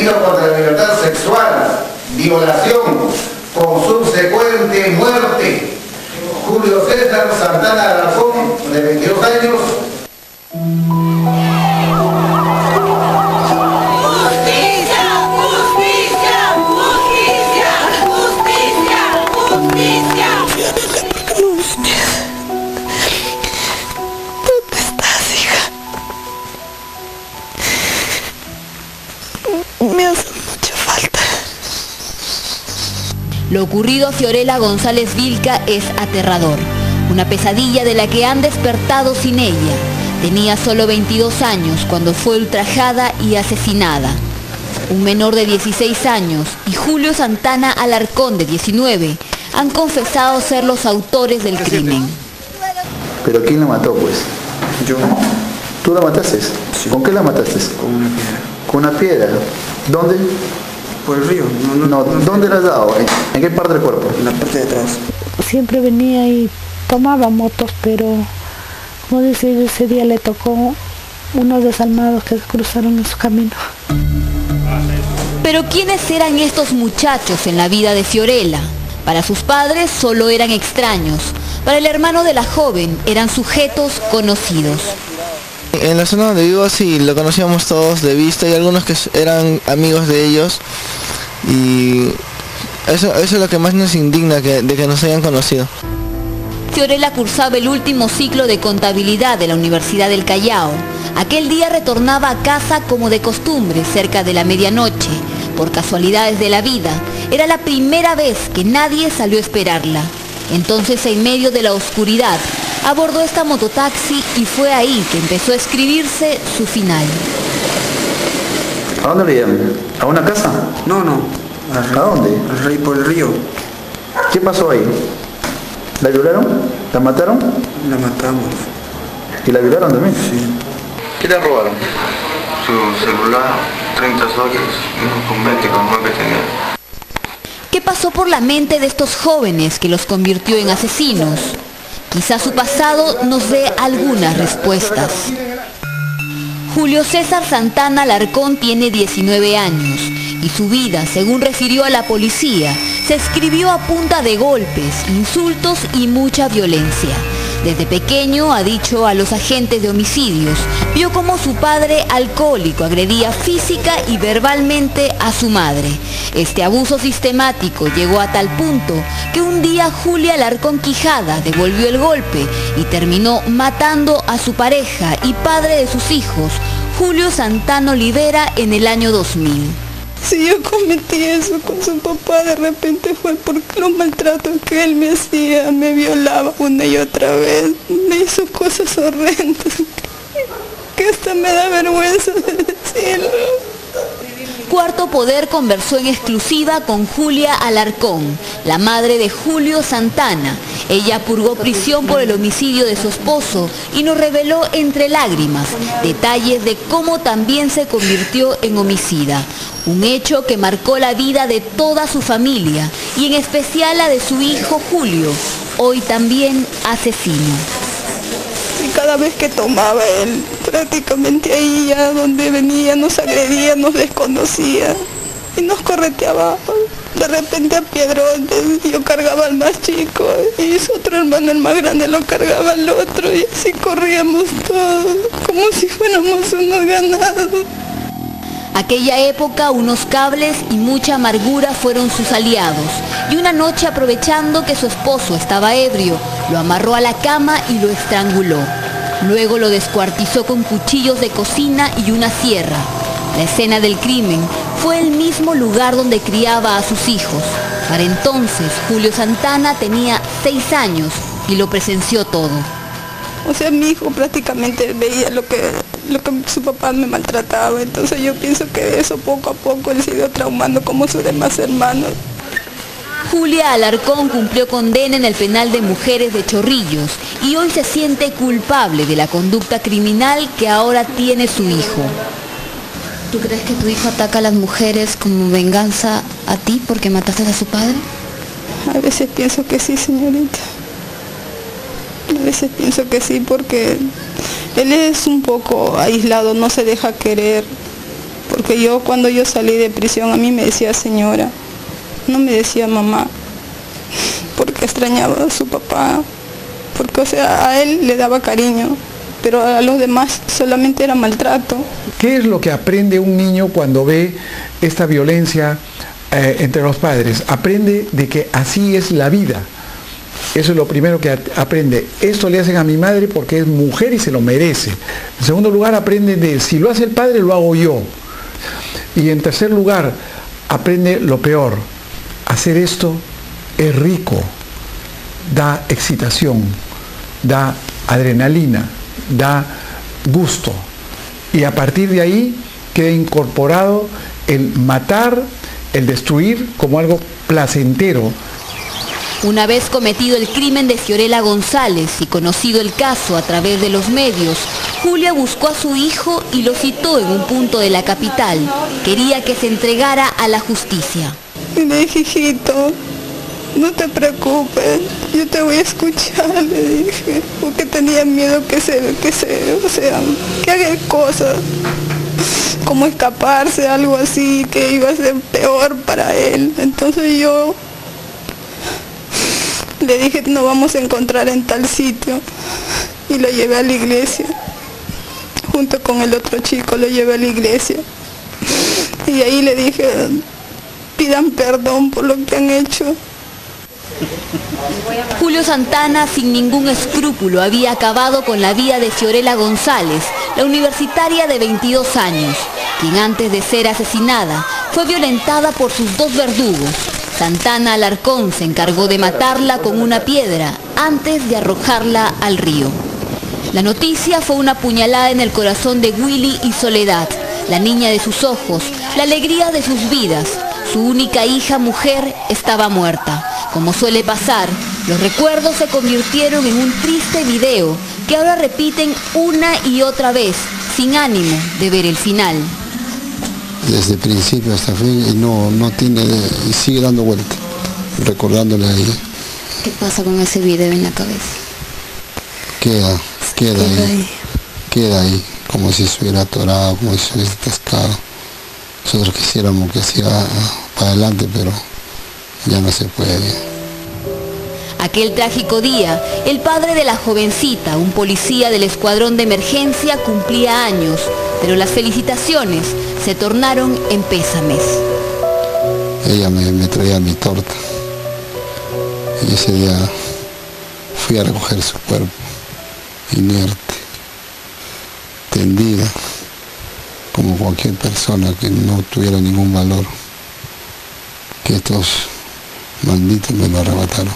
delito contra la libertad sexual, violación, con subsecuente muerte. Julio César Santana Alarcón, de 22 años. Me hace mucha falta. Lo ocurrido a Fiorella González Vilca es aterrador. Una pesadilla de la que han despertado sin ella. Tenía solo 22 años cuando fue ultrajada y asesinada. Un menor de 16 años y Julio Santana Alarcón, de 19, han confesado ser los autores del crimen. ¿Pero quién la mató, pues? Yo. ¿Tú la mataste? Sí. ¿Con qué la mataste? Con una piedra. ¿Con una piedra? ¿Dónde? Por el río. No, ¿dónde la has dado? ¿En qué parte del cuerpo? En la parte de atrás. Siempre venía y tomaba motos, pero como dice, ese día le tocó unos desalmados que cruzaron en su camino. Pero ¿quiénes eran estos muchachos en la vida de Fiorella? Para sus padres solo eran extraños. Para el hermano de la joven eran sujetos conocidos. En la zona donde vivo sí lo conocíamos todos de vista y algunos que eran amigos de ellos, y eso es lo que más nos indigna, de que nos hayan conocido. Fiorella cursaba el último ciclo de contabilidad de la Universidad del Callao. Aquel día retornaba a casa como de costumbre, cerca de la medianoche. Por casualidades de la vida, era la primera vez que nadie salió a esperarla. Entonces, en medio de la oscuridad, abordó esta mototaxi y fue ahí que empezó a escribirse su final. ¿A dónde le llevan? ¿A una casa? No. ¿A dónde? Por el río. ¿Qué pasó ahí? ¿La violaron? ¿La mataron? La matamos. ¿Y la violaron también? Sí. ¿Qué le robaron? Su celular, 30 soles, con 20 con más que tenía. ¿Qué pasó por la mente de estos jóvenes que los convirtió en asesinos? Quizás su pasado nos dé algunas respuestas. Julio César Santana Alarcón tiene 19 años y su vida, según refirió a la policía, se escribió a punta de golpes, insultos y mucha violencia. Desde pequeño, ha dicho a los agentes de homicidios, vio cómo su padre alcohólico agredía física y verbalmente a su madre. Este abuso sistemático llegó a tal punto que un día Julia Alarcón Quijada devolvió el golpe y terminó matando a su pareja y padre de sus hijos, Julio Santana Olivera, en el año 2000. Si yo cometí eso con su papá, de repente fue porque los maltratos que él me hacía, me violaba una y otra vez, me hizo cosas horrendas, que hasta me da vergüenza de decirlo. Cuarto Poder conversó en exclusiva con Julia Alarcón, la madre de Julio Santana. Ella purgó prisión por el homicidio de su esposo y nos reveló entre lágrimas detalles de cómo también se convirtió en homicida. Un hecho que marcó la vida de toda su familia y en especial la de su hijo Julio, hoy también asesino. Y cada vez que tomaba él, prácticamente ahí ya donde venía nos agredía, nos desconocía y nos correteaba. De repente a piedrones, yo cargaba al más chico y su otro hermano, el más grande, lo cargaba al otro y así corríamos todos, como si fuéramos unos ganados. Aquella época, unos cables y mucha amargura fueron sus aliados. Y una noche, aprovechando que su esposo estaba ebrio, lo amarró a la cama y lo estranguló. Luego lo descuartizó con cuchillos de cocina y una sierra. La escena del crimen fue el mismo lugar donde criaba a sus hijos. Para entonces, Julio Santana tenía 6 años y lo presenció todo. O sea, mi hijo prácticamente veía lo que su papá me maltrataba, entonces yo pienso que de eso poco a poco él se iba traumando como sus demás hermanos. Julia Alarcón cumplió condena en el penal de mujeres de Chorrillos y hoy se siente culpable de la conducta criminal que ahora tiene su hijo. ¿Tú crees que tu hijo ataca a las mujeres como venganza a ti porque mataste a su padre? A veces pienso que sí, señorita. A veces pienso que sí, porque él es un poco aislado, no se deja querer. Porque yo cuando yo salí de prisión a mí me decía señora, no me decía mamá, porque extrañaba a su papá, porque o sea, a él le daba cariño, pero a los demás solamente era maltrato. ¿Qué es lo que aprende un niño cuando ve esta violencia entre los padres? Aprende de que así es la vida. Eso es lo primero que aprende. Esto le hacen a mi madre porque es mujer y se lo merece. En segundo lugar, aprende de si lo hace el padre, lo hago yo. Y en tercer lugar, aprende lo peor. Hacer esto es rico, da excitación, da adrenalina, da gusto. Y a partir de ahí queda incorporado el matar, el destruir como algo placentero. Una vez cometido el crimen de Fiorella González y conocido el caso a través de los medios, Julia buscó a su hijo y lo citó en un punto de la capital. Quería que se entregara a la justicia. Y le dije, hijito, no te preocupes, yo te voy a escuchar, le dije, porque tenía miedo que haga cosas, como escaparse, algo así, que iba a ser peor para él. Entonces yo le dije, nos vamos a encontrar en tal sitio, y lo llevé a la iglesia, junto con el otro chico, lo llevé a la iglesia, y ahí le dije, pidan perdón por lo que han hecho. Julio Santana, sin ningún escrúpulo, había acabado con la vida de Fiorella González, la universitaria de 22 años, quien antes de ser asesinada fue violentada por sus dos verdugos. Santana Alarcón se encargó de matarla con una piedra antes de arrojarla al río. La noticia fue una puñalada en el corazón de Willy y Soledad, la niña de sus ojos, la alegría de sus vidas. Su única hija mujer estaba muerta. Como suele pasar, los recuerdos se convirtieron en un triste video que ahora repiten una y otra vez, sin ánimo de ver el final. Desde principio hasta fin y no tiene, y sigue dando vuelta, recordándole a ella. ¿Qué pasa con ese video en la cabeza? Queda ahí, como si se hubiera atorado, como si se hubiera atascado. Nosotros quisiéramos que siga para adelante, pero ya no se puede. Aquel trágico día, el padre de la jovencita, un policía del escuadrón de emergencia, cumplía años, pero las felicitaciones se tornaron en pésames. Ella me traía mi torta y ese día fui a recoger su cuerpo, inerte, tendida, como cualquier persona que no tuviera ningún valor, que estos malditos me lo arrebataron.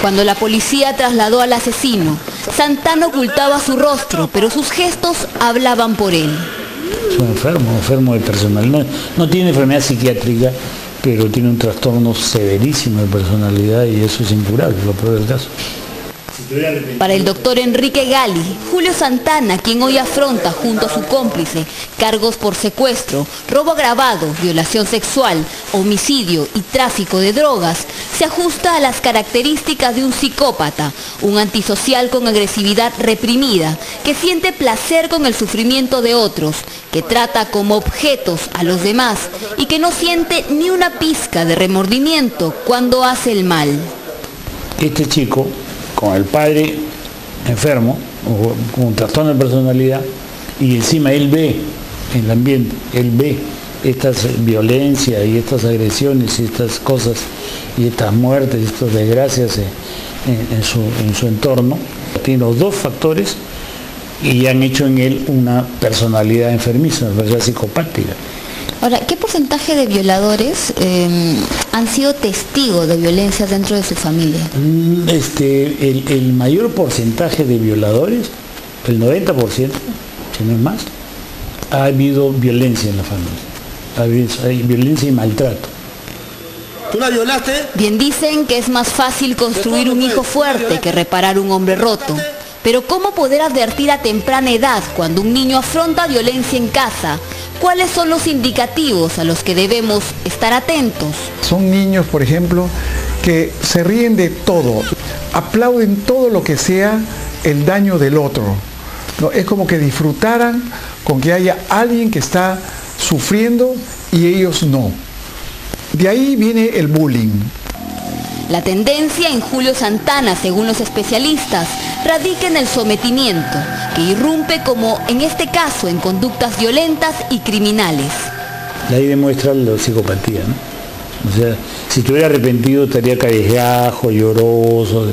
Cuando la policía trasladó al asesino, Santana ocultaba su rostro, pero sus gestos hablaban por él. Es un enfermo de personalidad. No tiene enfermedad psiquiátrica, pero tiene un trastorno severísimo de personalidad y eso es incurable, lo peor del caso. Para el doctor Enrique Gali, Julio Santana, quien hoy afronta junto a su cómplice cargos por secuestro, robo agravado, violación sexual, homicidio y tráfico de drogas, se ajusta a las características de un psicópata, un antisocial con agresividad reprimida, que siente placer con el sufrimiento de otros, que trata como objetos a los demás y que no siente ni una pizca de remordimiento cuando hace el mal. Este chico, con el padre enfermo, con un trastorno de personalidad, y encima él ve en el ambiente, él ve estas violencias y estas agresiones y estas cosas y estas muertes y estas desgracias en su entorno. Tiene los dos factores y han hecho en él una personalidad enfermiza, una personalidad psicopática. Ahora, ¿qué porcentaje de violadores han sido testigos de violencia dentro de su familia? El mayor porcentaje de violadores, el 90%, si no es más, ha habido violencia en la familia. Hay violencia y maltrato. ¿Tú la violaste? Bien dicen que es más fácil construir un hijo fuerte que reparar un hombre roto. Pero ¿cómo poder advertir a temprana edad cuando un niño afronta violencia en casa? ¿Cuáles son los indicativos a los que debemos estar atentos? Son niños, por ejemplo, que se ríen de todo, aplauden todo lo que sea el daño del otro. ¿No? Es como que disfrutaran con que haya alguien que está sufriendo y ellos no. De ahí viene el bullying. La tendencia en Julio Santana, según los especialistas, radica en el sometimiento, que irrumpe como en este caso en conductas violentas y criminales. Ahí demuestra la psicopatía, ¿no? O sea, si estuviera arrepentido estaría callejajo, lloroso.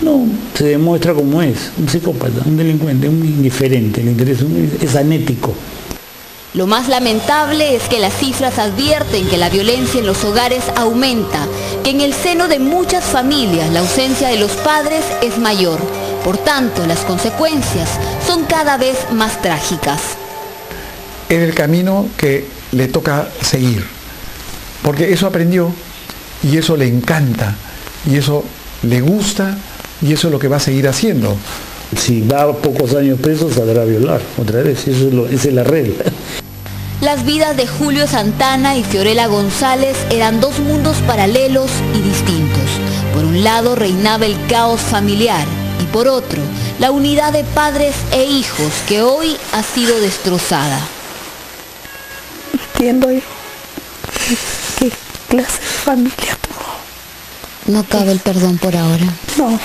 No, se demuestra como es, un psicópata, un delincuente, un indiferente, le interesa, es anético. Lo más lamentable es que las cifras advierten que la violencia en los hogares aumenta, que en el seno de muchas familias la ausencia de los padres es mayor. Por tanto, las consecuencias son cada vez más trágicas. Es el camino que le toca seguir, porque eso aprendió y eso le encanta y eso le gusta y eso es lo que va a seguir haciendo. Si va pocos años preso saldrá a violar otra vez, esa es la regla. Las vidas de Julio Santana y Fiorella González eran dos mundos paralelos y distintos. Por un lado reinaba el caos familiar y por otro la unidad de padres e hijos que hoy ha sido destrozada. Entiendo yo qué clase de familia tuvo. No cabe el perdón por ahora. No,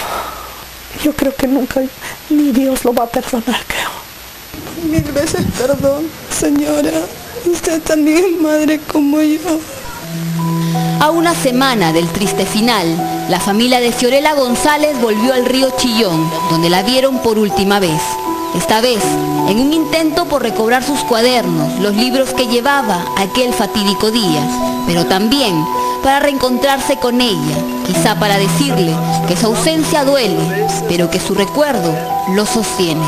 yo creo que nunca, ni Dios lo va a perdonar, creo. 1000 veces perdón, señora. Usted también es madre como yo. A una semana del triste final, la familia de Fiorella González volvió al río Chillón, donde la vieron por última vez. Esta vez, en un intento por recobrar sus cuadernos, los libros que llevaba aquel fatídico día, pero también para reencontrarse con ella, quizá para decirle que su ausencia duele, pero que su recuerdo lo sostiene.